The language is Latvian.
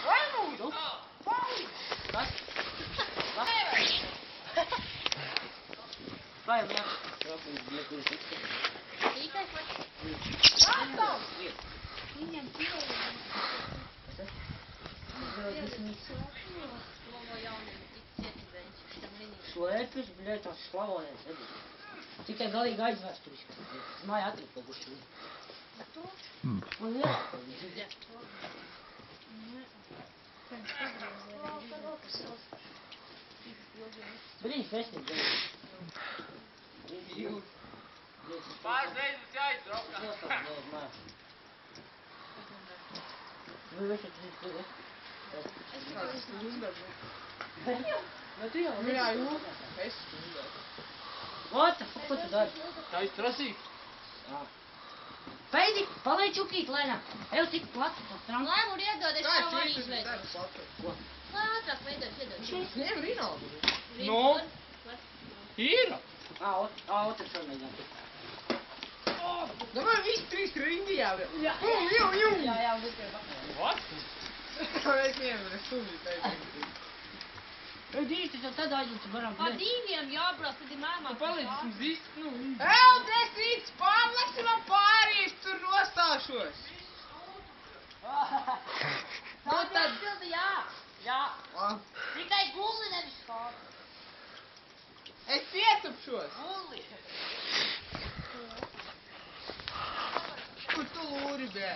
Vai, mundo! Vai! Vai! Vai, minha. Slēpjas, bļai, tās slavojas, tikai galīgi aizvēsturiski. Es māju atlikuši. Un jā. Brīņas vēstīgi. Pāris reizes jāizbraukā. Vai vai šeit ir? Es kādu stundu. Vai tu jau? Jā, jū. Es stundu. What the fuck, ko tu dari? Tā ir trasīgi. Peidi, paliec čukīt, lēnām. Ev tik platu pa tram. Lai man iedod, es tev arī Tā izveidošu. Ko? Lai ātrāk veidošu, iedod. Ņem Rinaldu. No. Ir. Otrs samēģināt. Domāju, visi trīs rindi jau. Jā, būs jau bakā. What? Mēs nevaram stundu teikt. Dīti, tad aizlūdzu varam. Pa diviem jābrauc, tad ir mēmā. Palīdz mums visu, Eldes, rīts, pārlasi man pārīs, tur nostāšos. Nu tad sildi jā. Jā. Tikai guli nevis kādu. Es pietupšos. Guli. Kur tu lūri, bē?